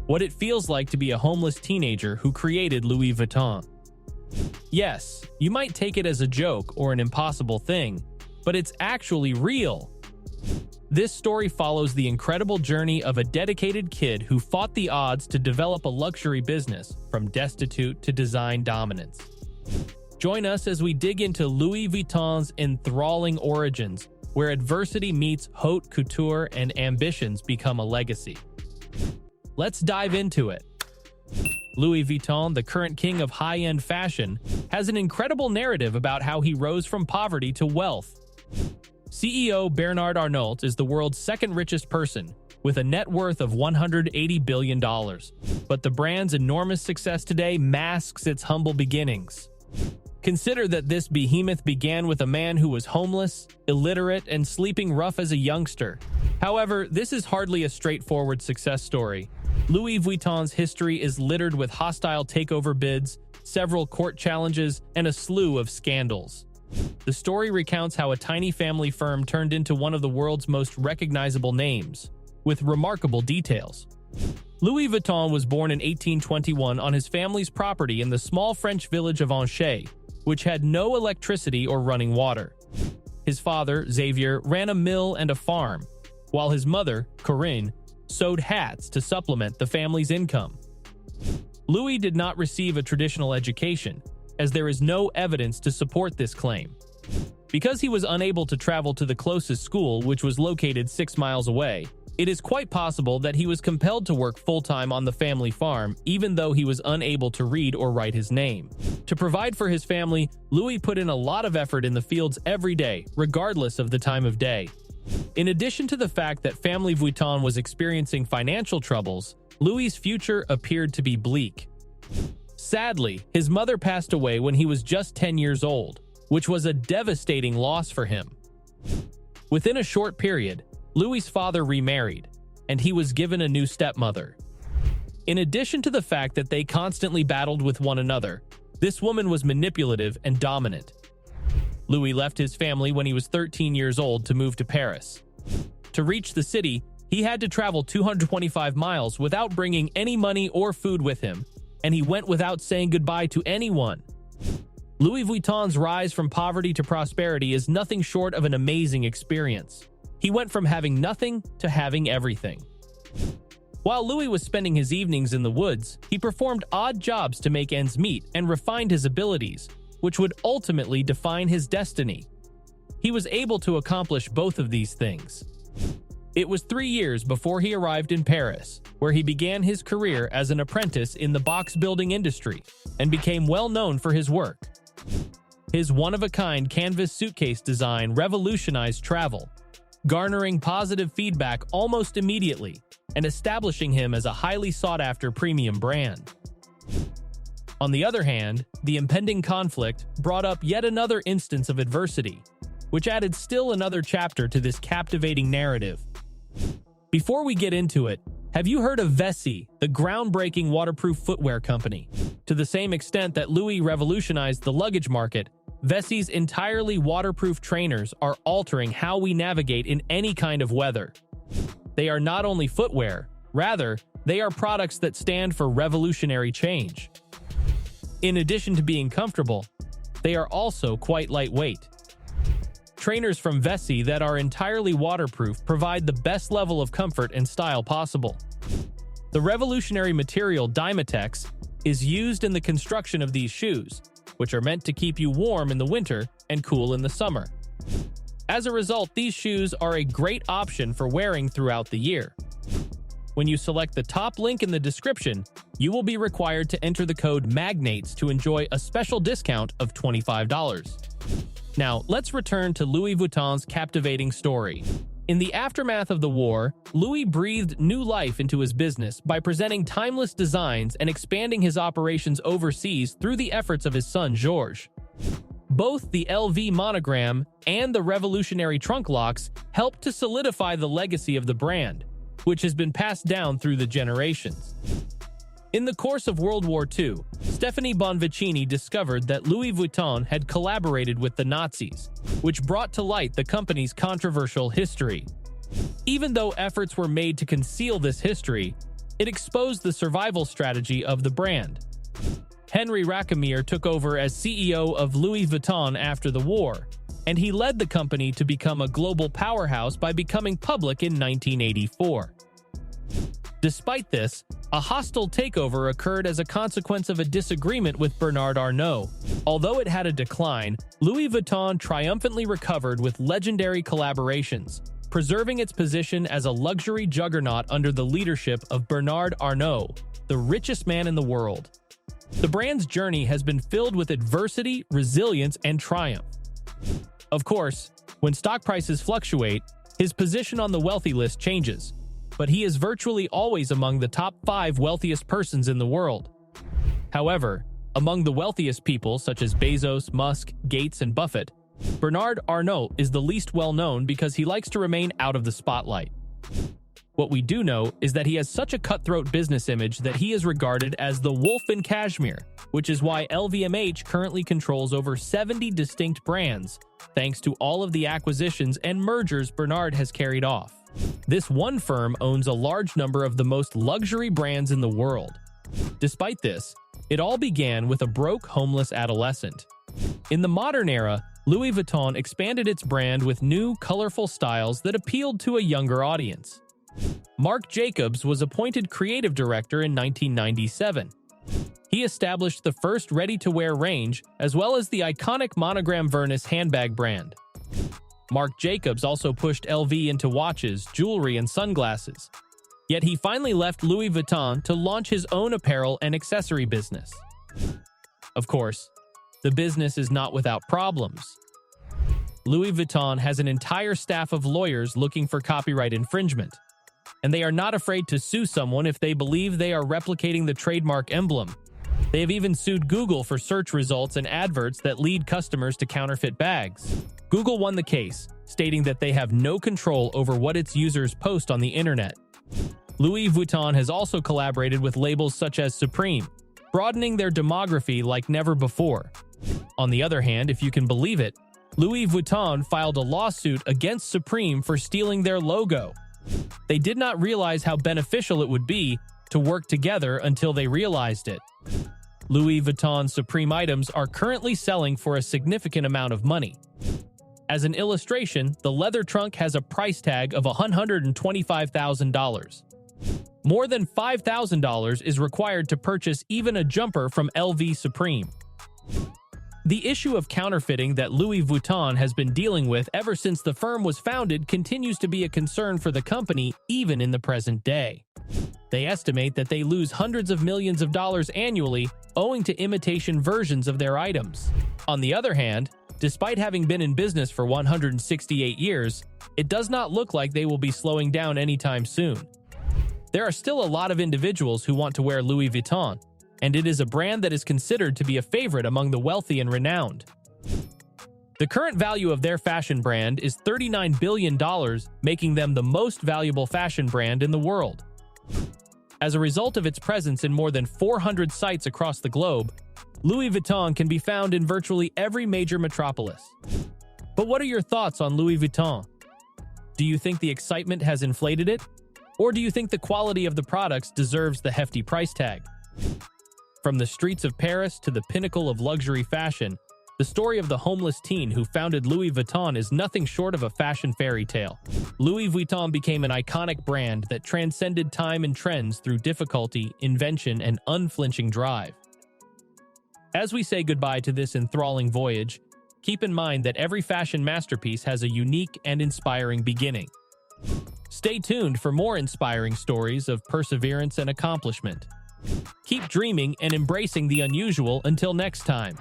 what it feels like to be a homeless teenager who created Louis Vuitton. Yes, you might take it as a joke or an impossible thing, but it's actually real. This story follows the incredible journey of a dedicated kid who fought the odds to develop a luxury business from destitute to design dominance. Join us as we dig into Louis Vuitton's enthralling origins, where adversity meets haute couture and ambitions become a legacy. Let's dive into it. Louis Vuitton, the current king of high-end fashion, has an incredible narrative about how he rose from poverty to wealth. CEO Bernard Arnault is the world's second richest person, with a net worth of $180 billion. But the brand's enormous success today masks its humble beginnings. Consider that this behemoth began with a man who was homeless, illiterate, and sleeping rough as a youngster. However, this is hardly a straightforward success story. Louis Vuitton's history is littered with hostile takeover bids, several court challenges, and a slew of scandals. The story recounts how a tiny family firm turned into one of the world's most recognizable names, with remarkable details. Louis Vuitton was born in 1821 on his family's property in the small French village of Angers, which had no electricity or running water. His father, Xavier, ran a mill and a farm, while his mother, Corinne, sewed hats to supplement the family's income. Louis did not receive a traditional education, as there is no evidence to support this claim. Because he was unable to travel to the closest school, which was located 6 miles away, it is quite possible that he was compelled to work full-time on the family farm, even though he was unable to read or write his name. To provide for his family, Louis put in a lot of effort in the fields every day, regardless of the time of day. In addition to the fact that family Vuitton was experiencing financial troubles, Louis's future appeared to be bleak. Sadly, his mother passed away when he was just 10 years old, which was a devastating loss for him. Within a short period, Louis's father remarried, and he was given a new stepmother. In addition to the fact that they constantly battled with one another, this woman was manipulative and dominant. Louis left his family when he was 13 years old to move to Paris. To reach the city, he had to travel 225 miles without bringing any money or food with him, and he went without saying goodbye to anyone. Louis Vuitton's rise from poverty to prosperity is nothing short of an amazing experience. He went from having nothing to having everything. While Louis was spending his evenings in the woods, he performed odd jobs to make ends meet and refined his abilities, which would ultimately define his destiny. He was able to accomplish both of these things. It was 3 years before he arrived in Paris, where he began his career as an apprentice in the box-building industry and became well known for his work. His one-of-a-kind canvas suitcase design revolutionized travel, garnering positive feedback almost immediately and establishing him as a highly sought-after premium brand. On the other hand, the impending conflict brought up yet another instance of adversity, which added still another chapter to this captivating narrative. Before we get into it, have you heard of Vessi, the groundbreaking waterproof footwear company? To the same extent that Louis revolutionized the luggage market, Vessi's entirely waterproof trainers are altering how we navigate in any kind of weather. They are not only footwear, rather, they are products that stand for revolutionary change. In addition to being comfortable, they are also quite lightweight. Trainers from Vessi that are entirely waterproof provide the best level of comfort and style possible. The revolutionary material Dymatex is used in the construction of these shoes, which are meant to keep you warm in the winter and cool in the summer. As a result, these shoes are a great option for wearing throughout the year. When you select the top link in the description, you will be required to enter the code MAGNATES to enjoy a special discount of $25. Now, let's return to Louis Vuitton's captivating story. In the aftermath of the war, Louis breathed new life into his business by presenting timeless designs and expanding his operations overseas through the efforts of his son Georges. Both the LV monogram and the revolutionary trunk locks helped to solidify the legacy of the brand, which has been passed down through the generations. In the course of World War II, Stefani Bonvicini discovered that Louis Vuitton had collaborated with the Nazis, which brought to light the company's controversial history. Even though efforts were made to conceal this history, It exposed the survival strategy of the brand. Henry Racamire took over as CEO of Louis Vuitton after the war, and he led the company to become a global powerhouse by becoming public in 1984. Despite this, a hostile takeover occurred as a consequence of a disagreement with Bernard Arnault. Although it had a decline, Louis Vuitton triumphantly recovered with legendary collaborations, preserving its position as a luxury juggernaut under the leadership of Bernard Arnault, the richest man in the world. The brand's journey has been filled with adversity, resilience, and triumph. Of course, when stock prices fluctuate, his position on the wealthy list changes, but he is virtually always among the top 5 wealthiest persons in the world. However, among the wealthiest people such as Bezos, Musk, Gates, and Buffett, Bernard Arnault is the least well-known because he likes to remain out of the spotlight. What we do know is that he has such a cutthroat business image that he is regarded as the wolf in cashmere, which is why LVMH currently controls over 70 distinct brands, thanks to all of the acquisitions and mergers Bernard has carried off. This one firm owns a large number of the most luxury brands in the world. Despite this, it all began with a broke, homeless adolescent. In the modern era, Louis Vuitton expanded its brand with new, colorful styles that appealed to a younger audience. Marc Jacobs was appointed creative director in 1997. He established the first ready-to-wear range, as well as the iconic monogram Vernus handbag brand. Marc Jacobs also pushed LV into watches, jewelry, and sunglasses. Yet he finally left Louis Vuitton to launch his own apparel and accessory business. Of course, the business is not without problems. Louis Vuitton has an entire staff of lawyers looking for copyright infringement, and they are not afraid to sue someone if they believe they are replicating the trademark emblem. They have even sued Google for search results and adverts that lead customers to counterfeit bags. Google won the case, stating that they have no control over what its users post on the internet. Louis Vuitton has also collaborated with labels such as Supreme, broadening their demography like never before. On the other hand, if you can believe it, Louis Vuitton filed a lawsuit against Supreme for stealing their logo. They did not realize how beneficial it would be to work together until they realized it. Louis Vuitton Supreme items are currently selling for a significant amount of money. As an illustration, the leather trunk has a price tag of $125,000. More than $5,000 is required to purchase even a jumper from LV Supreme. The issue of counterfeiting that Louis Vuitton has been dealing with ever since the firm was founded continues to be a concern for the company even in the present day. They estimate that they lose hundreds of millions of dollars annually owing to imitation versions of their items. On the other hand, despite having been in business for 168 years, it does not look like they will be slowing down anytime soon. There are still a lot of individuals who want to wear Louis Vuitton, and it is a brand that is considered to be a favorite among the wealthy and renowned. The current value of their fashion brand is $39 billion, making them the most valuable fashion brand in the world. As a result of its presence in more than 400 sites across the globe, Louis Vuitton can be found in virtually every major metropolis. But what are your thoughts on Louis Vuitton? Do you think the excitement has inflated it? Or do you think the quality of the products deserves the hefty price tag? From the streets of Paris to the pinnacle of luxury fashion, the story of the homeless teen who founded Louis Vuitton is nothing short of a fashion fairy tale. Louis Vuitton became an iconic brand that transcended time and trends through difficulty, invention, and unflinching drive. As we say goodbye to this enthralling voyage, keep in mind that every fashion masterpiece has a unique and inspiring beginning. Stay tuned for more inspiring stories of perseverance and accomplishment. Keep dreaming and embracing the unusual until next time.